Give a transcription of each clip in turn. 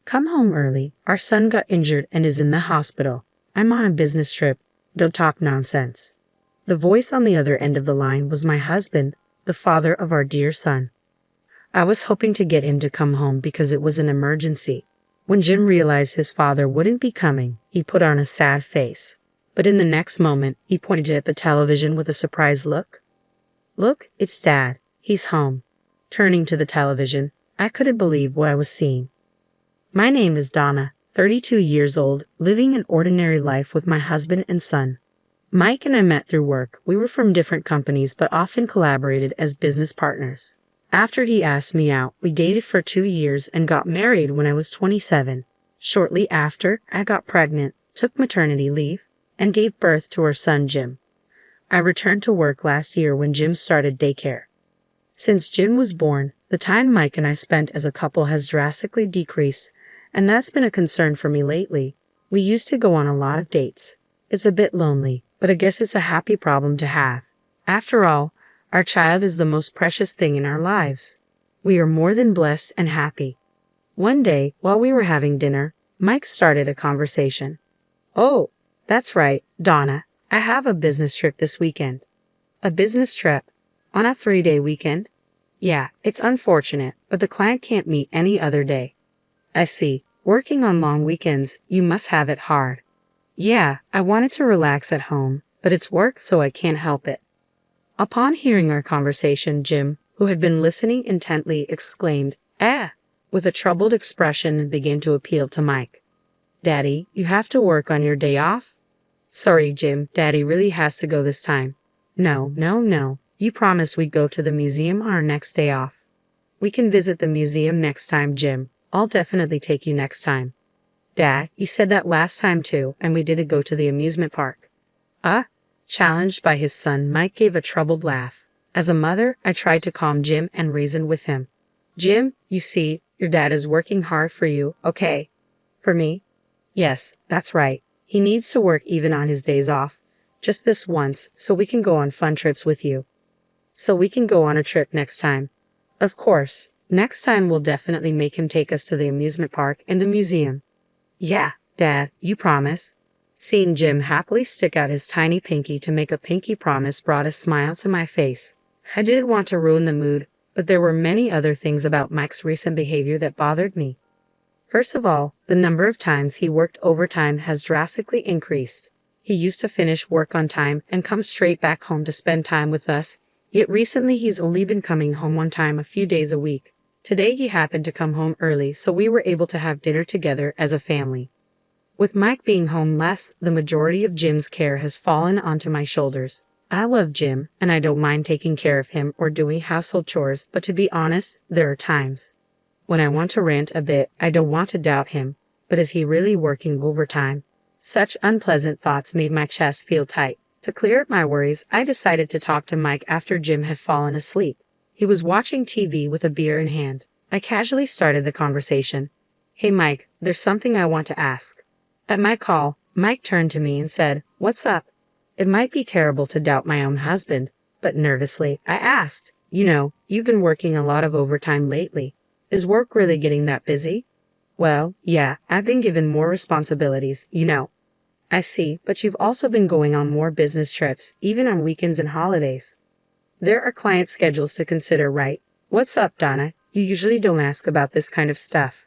Come home early. Our son got injured and is in the hospital. I'm on a business trip. Don't talk nonsense. The voice on the other end of the line was my husband, the father of our dear son. I was hoping to get him to come home because it was an emergency. When Jim realized his father wouldn't be coming, he put on a sad face. But in the next moment, he pointed at the television with a surprised look. Look, it's Dad. He's home. Turning to the television, I couldn't believe what I was seeing. My name is Donna, 32 years old, living an ordinary life with my husband and son. Mike and I met through work. We were from different companies but often collaborated as business partners. After he asked me out, we dated for 2 years and got married when I was 27. Shortly after, I got pregnant, took maternity leave, and gave birth to our son Jim. I returned to work last year when Jim started daycare. Since Jim was born, the time Mike and I spent as a couple has drastically decreased, and that's been a concern for me lately. We used to go on a lot of dates. It's a bit lonely, but I guess it's a happy problem to have. After all, our child is the most precious thing in our lives. We are more than blessed and happy. One day, while we were having dinner, Mike started a conversation. Oh, that's right, Donna. I have a business trip this weekend. A business trip? On a 3-day weekend? Yeah, it's unfortunate, but the client can't meet any other day. I see. Working on long weekends, you must have it hard. Yeah, I wanted to relax at home, but it's work, so I can't help it. Upon hearing our conversation, Jim, who had been listening intently, exclaimed, with a troubled expression and began to appeal to Mike. Daddy, you have to work on your day off? Sorry, Jim, Daddy really has to go this time. No. You promised we'd go to the museum on our next day off. We can visit the museum next time, Jim. I'll definitely take you next time. Dad, you said that last time too, and we didn't go to the amusement park. Challenged by his son, Mike gave a troubled laugh. As a mother, I tried to calm Jim and reason with him. Jim, you see, your dad is working hard for you, okay? For me? Yes, that's right. He needs to work even on his days off. Just this once, so we can go on fun trips with you. So we can go on a trip next time. Of course. Next time we'll definitely make him take us to the amusement park and the museum. Yeah, Dad, you promise? Seeing Jim happily stick out his tiny pinky to make a pinky promise brought a smile to my face. I didn't want to ruin the mood, but there were many other things about Mike's recent behavior that bothered me. First of all, the number of times he worked overtime has drastically increased. He used to finish work on time and come straight back home to spend time with us, yet recently he's only been coming home one time a few days a week. Today he happened to come home early, so we were able to have dinner together as a family. With Mike being home less, the majority of Jim's care has fallen onto my shoulders. I love Jim, and I don't mind taking care of him or doing household chores, but to be honest, there are times when I want to rant a bit. I don't want to doubt him, but is he really working overtime? Such unpleasant thoughts made my chest feel tight. To clear up my worries, I decided to talk to Mike after Jim had fallen asleep. He was watching TV with a beer in hand. I casually started the conversation. Hey Mike, there's something I want to ask. At my call, Mike turned to me and said, "What's up?" It might be terrible to doubt my own husband, but nervously, I asked, you've been working a lot of overtime lately. Is work really getting that busy? Well, yeah, I've been given more responsibilities, I see, but you've also been going on more business trips, even on weekends and holidays. There are client schedules to consider, right? What's up, Donna? You usually don't ask about this kind of stuff.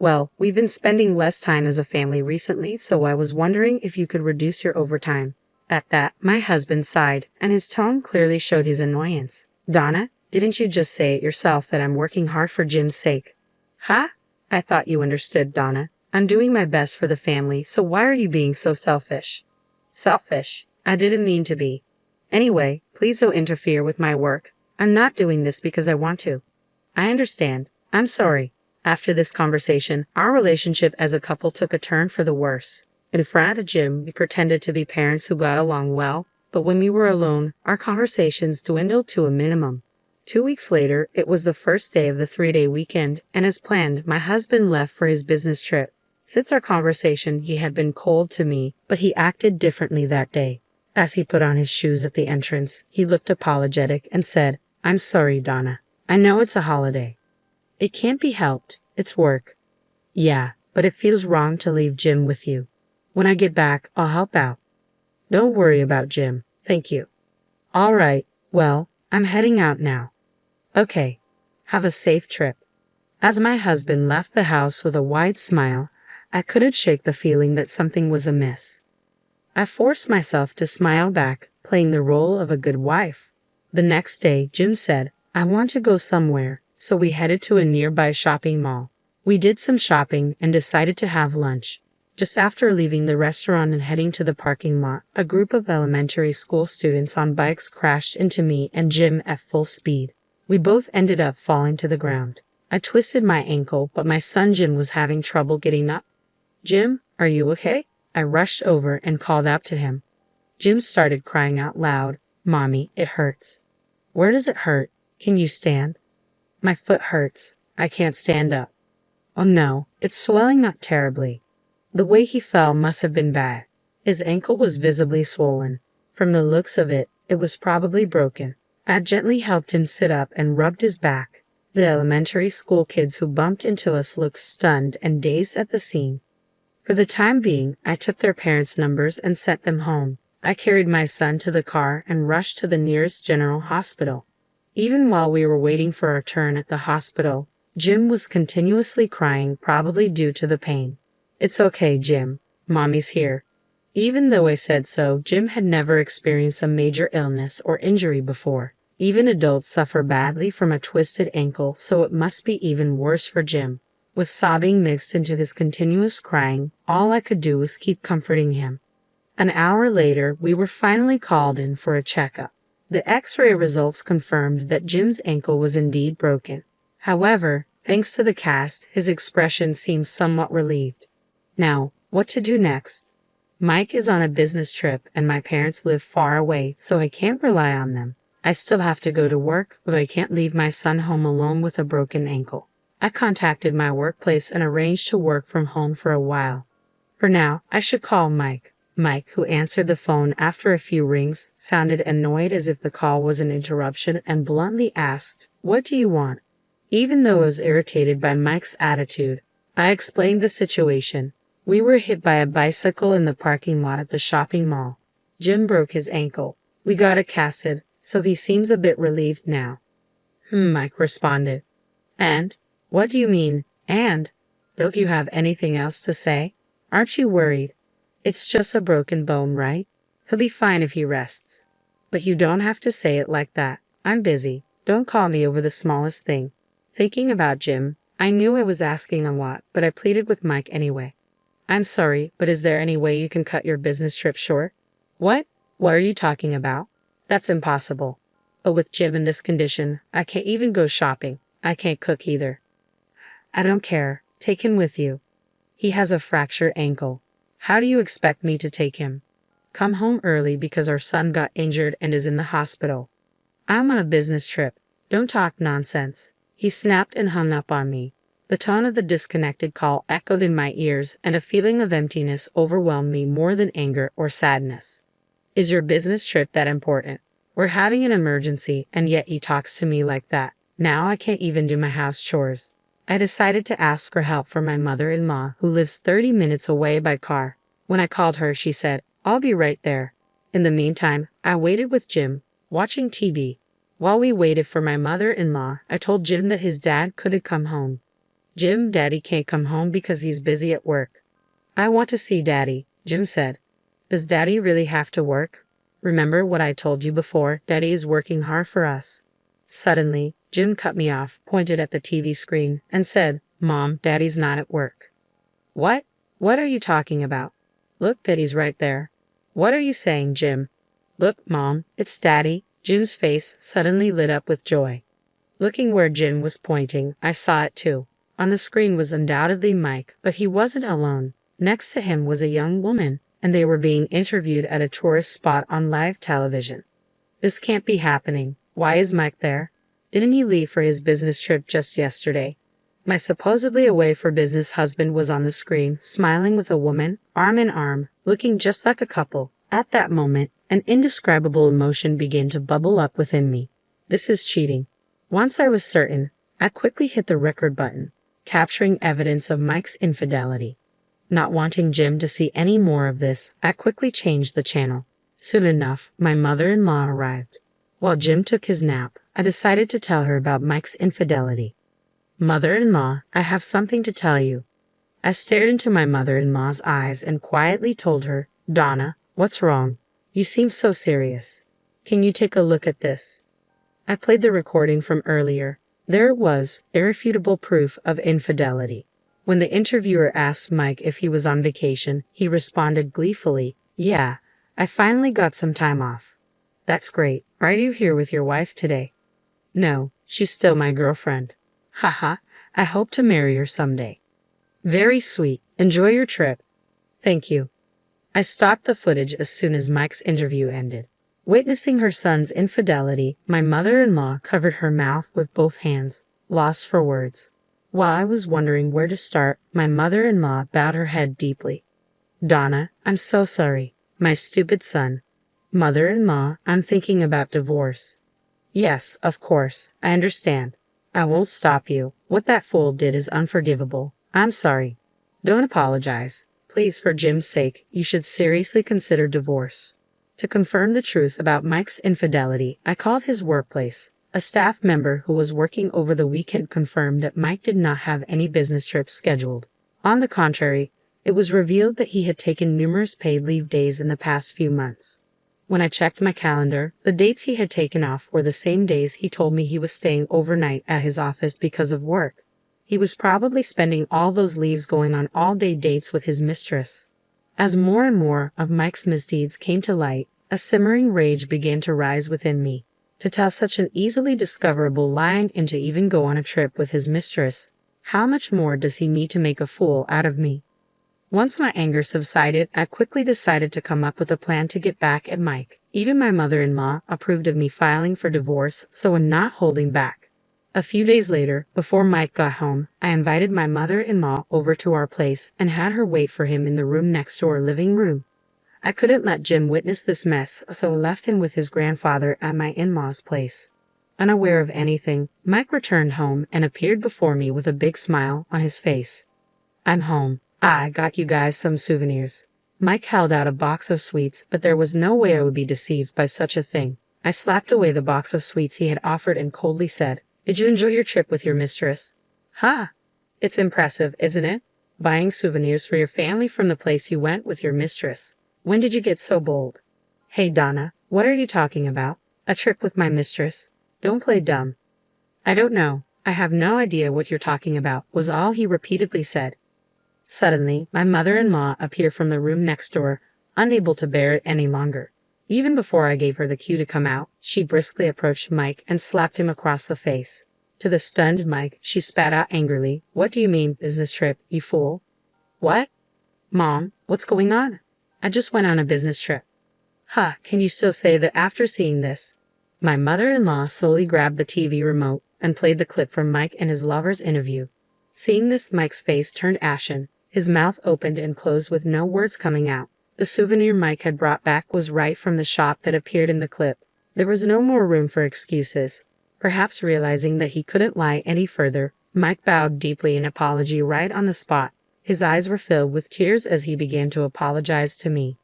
Well, we've been spending less time as a family recently, so I was wondering if you could reduce your overtime. At that, my husband sighed, and his tone clearly showed his annoyance. Donna, didn't you just say it yourself that I'm working hard for Jim's sake? Huh? I thought you understood, Donna. I'm doing my best for the family, so why are you being so selfish? Selfish? I didn't mean to be. Anyway, please don't interfere with my work. I'm not doing this because I want to. I understand. I'm sorry. After this conversation, our relationship as a couple took a turn for the worse. In front of Jim, we pretended to be parents who got along well, but when we were alone, our conversations dwindled to a minimum. 2 weeks later, it was the first day of the 3-day weekend, and as planned, my husband left for his business trip. Since our conversation, he had been cold to me, but he acted differently that day. As he put on his shoes at the entrance, he looked apologetic and said, "I'm sorry, Donna. I know it's a holiday. It can't be helped. It's work." Yeah, but it feels wrong to leave Jim with you. When I get back, I'll help out. Don't worry about Jim. Thank you. All right, well, I'm heading out now. Okay. Have a safe trip. As my husband left the house with a wide smile, I couldn't shake the feeling that something was amiss. I forced myself to smile back, playing the role of a good wife. The next day, Jim said, I want to go somewhere, so we headed to a nearby shopping mall. We did some shopping and decided to have lunch. Just after leaving the restaurant and heading to the parking lot, a group of elementary school students on bikes crashed into me and Jim at full speed. We both ended up falling to the ground. I twisted my ankle, but my son Jim was having trouble getting up. Jim, are you okay? I rushed over and called out to him. Jim started crying out loud, Mommy, it hurts. Where does it hurt? Can you stand? My foot hurts. I can't stand up. Oh no, it's swelling not terribly. The way he fell must have been bad. His ankle was visibly swollen. From the looks of it, it was probably broken. I gently helped him sit up and rubbed his back. The elementary school kids who bumped into us looked stunned and dazed at the scene. For the time being, I took their parents' numbers and sent them home. I carried my son to the car and rushed to the nearest general hospital. Even while we were waiting for our turn at the hospital, Jim was continuously crying, probably due to the pain. It's okay, Jim. Mommy's here. Even though I said so, Jim had never experienced a major illness or injury before. Even adults suffer badly from a twisted ankle, so it must be even worse for Jim. With sobbing mixed into his continuous crying, all I could do was keep comforting him. An hour later, we were finally called in for a checkup. The X-ray results confirmed that Jim's ankle was indeed broken. However, thanks to the cast, his expression seemed somewhat relieved. Now, what to do next? Mike is on a business trip and my parents live far away, so I can't rely on them. I still have to go to work, but I can't leave my son home alone with a broken ankle. I contacted my workplace and arranged to work from home for a while. For now, I should call Mike. Mike, who answered the phone after a few rings, sounded annoyed as if the call was an interruption and bluntly asked, What do you want? Even though I was irritated by Mike's attitude, I explained the situation. We were hit by a bicycle in the parking lot at the shopping mall. Jim broke his ankle. We got it casted, so he seems a bit relieved now. Mike responded. And? What do you mean, and? Don't you have anything else to say? Aren't you worried? It's just a broken bone, right? He'll be fine if he rests. But you don't have to say it like that. I'm busy. Don't call me over the smallest thing. Thinking about Jim, I knew I was asking a lot, but I pleaded with Mike anyway. I'm sorry, but is there any way you can cut your business trip short? What? What are you talking about? That's impossible. But with Jim in this condition, I can't even go shopping. I can't cook either. I don't care. Take him with you. He has a fractured ankle. How do you expect me to take him? Come home early because our son got injured and is in the hospital. I'm on a business trip. Don't talk nonsense. He snapped and hung up on me. The tone of the disconnected call echoed in my ears, and a feeling of emptiness overwhelmed me more than anger or sadness. Is your business trip that important? We're having an emergency, and yet he talks to me like that. Now I can't even do my house chores. I decided to ask for help from my mother-in-law, who lives 30 minutes away by car. When I called her, she said, I'll be right there. In the meantime, I waited with Jim, watching TV. While we waited for my mother-in-law, I told Jim that his dad couldn't come home. Jim, Daddy can't come home because he's busy at work. I want to see Daddy, Jim said. Does Daddy really have to work? Remember what I told you before, Daddy is working hard for us. Suddenly, Jim cut me off, pointed at the TV screen, and said, Mom, Daddy's not at work. What? What are you talking about? Look, Daddy's right there. What are you saying, Jim? Look, Mom, it's Daddy. Jim's face suddenly lit up with joy. Looking where Jim was pointing, I saw it too. On the screen was undoubtedly Mike, but he wasn't alone. Next to him was a young woman, and they were being interviewed at a tourist spot on live television. This can't be happening. Why is Mike there? Didn't he leave for his business trip just yesterday? My supposedly away for business husband was on the screen, smiling with a woman, arm in arm, looking just like a couple. At that moment, an indescribable emotion began to bubble up within me. This is cheating. Once I was certain, I quickly hit the record button. capturing evidence of Mike's infidelity. Not wanting Jim to see any more of this, I quickly changed the channel. Soon enough, my mother-in-law arrived. While Jim took his nap, I decided to tell her about Mike's infidelity. "Mother-in-law, I have something to tell you." I stared into my mother-in-law's eyes and quietly told her, "Donna, what's wrong? You seem so serious. Can you take a look at this?" I played the recording from earlier. There it was, irrefutable proof of infidelity. When the interviewer asked Mike if he was on vacation, he responded gleefully, "Yeah, I finally got some time off." "That's great. Are you here with your wife today?" "No, she's still my girlfriend." "Haha, I hope to marry her someday." "Very sweet. Enjoy your trip." "Thank you." I stopped the footage as soon as Mike's interview ended. Witnessing her son's infidelity, my mother-in-law covered her mouth with both hands, lost for words. While I was wondering where to start, my mother-in-law bowed her head deeply. "Donna, I'm so sorry. My stupid son." "Mother-in-law, I'm thinking about divorce." "Yes, of course. I understand. I won't stop you. What that fool did is unforgivable. I'm sorry." "Don't apologize. Please, for Jim's sake, you should seriously consider divorce." To confirm the truth about Mike's infidelity, I called his workplace. A staff member who was working over the weekend confirmed that Mike did not have any business trips scheduled. On the contrary, it was revealed that he had taken numerous paid leave days in the past few months. When I checked my calendar, the dates he had taken off were the same days he told me he was staying overnight at his office because of work. He was probably spending all those leaves going on all-day dates with his mistress. As more and more of Mike's misdeeds came to light, a simmering rage began to rise within me. To tell such an easily discoverable lie and to even go on a trip with his mistress, how much more does he need to make a fool out of me? Once my anger subsided, I quickly decided to come up with a plan to get back at Mike. Even my mother-in-law approved of me filing for divorce, so I'm not holding back. A few days later, before Mike got home, I invited my mother-in-law over to our place and had her wait for him in the room next to our living room. I couldn't let Jim witness this mess, so I left him with his grandfather at my in-laws' place. Unaware of anything, Mike returned home and appeared before me with a big smile on his face. "I'm home. I got you guys some souvenirs." Mike held out a box of sweets, but there was no way I would be deceived by such a thing. I slapped away the box of sweets he had offered and coldly said, "Did you enjoy your trip with your mistress?" "Ha! It's impressive, isn't it? Buying souvenirs for your family from the place you went with your mistress. When did you get so bold?" "Hey, Donna, what are you talking about? A trip with my mistress? Don't play dumb." "I don't know. I have no idea what you're talking about," was all he repeatedly said. Suddenly, my mother-in-law appeared from the room next door, unable to bear it any longer. Even before I gave her the cue to come out, she briskly approached Mike and slapped him across the face. To the stunned Mike, she spat out angrily, "What do you mean, business trip, you fool?" "What? Mom, what's going on?" "I just went on a business trip." "Huh, can you still say that after seeing this?" My mother-in-law slowly grabbed the TV remote and played the clip from Mike and his lover's interview. Seeing this, Mike's face turned ashen. His mouth opened and closed with no words coming out. The souvenir Mike had brought back was right from the shop that appeared in the clip. There was no more room for excuses. Perhaps realizing that he couldn't lie any further, Mike bowed deeply in apology right on the spot. His eyes were filled with tears as he began to apologize to me.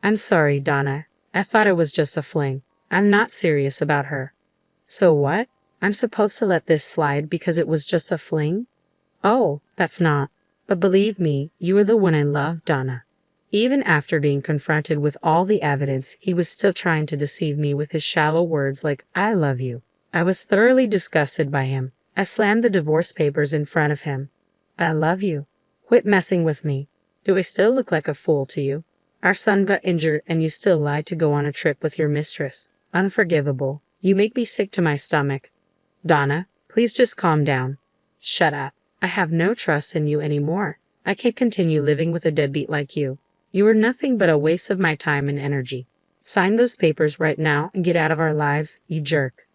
"I'm sorry, Donna. I thought it was just a fling. I'm not serious about her." "So what? I'm supposed to let this slide because it was just a fling?" "Oh, that's not. But believe me, you are the one I love, Donna." Even after being confronted with all the evidence, he was still trying to deceive me with his shallow words like, "I love you." I was thoroughly disgusted by him. I slammed the divorce papers in front of him. "I love you. Quit messing with me. Do I still look like a fool to you? Our son got injured and you still lied to go on a trip with your mistress. Unforgivable. You make me sick to my stomach." "Donna, please just calm down." "Shut up. I have no trust in you anymore. I can't continue living with a deadbeat like you. You are nothing but a waste of my time and energy. Sign those papers right now and get out of our lives, you jerk."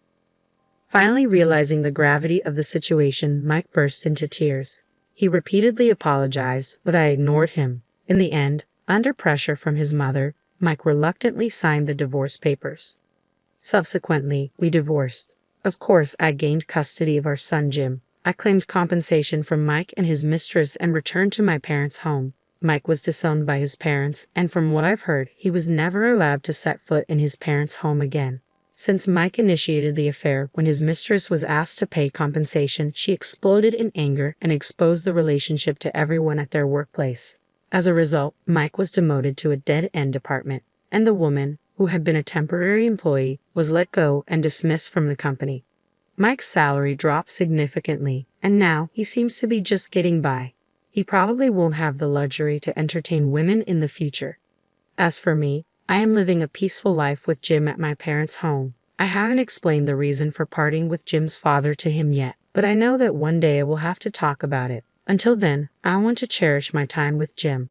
Finally realizing the gravity of the situation, Mike burst into tears. He repeatedly apologized, but I ignored him. In the end, under pressure from his mother, Mike reluctantly signed the divorce papers. Subsequently, we divorced. Of course, I gained custody of our son Jim. I claimed compensation from Mike and his mistress and returned to my parents' home. Mike was disowned by his parents, and from what I've heard, he was never allowed to set foot in his parents' home again. Since Mike initiated the affair, when his mistress was asked to pay compensation, she exploded in anger and exposed the relationship to everyone at their workplace. As a result, Mike was demoted to a dead-end department, and the woman, who had been a temporary employee, was let go and dismissed from the company. Mike's salary dropped significantly, and now he seems to be just getting by. He probably won't have the luxury to entertain women in the future. As for me, I am living a peaceful life with Jim at my parents' home. I haven't explained the reason for parting with Jim's father to him yet, but I know that one day I will have to talk about it. Until then, I want to cherish my time with Jim.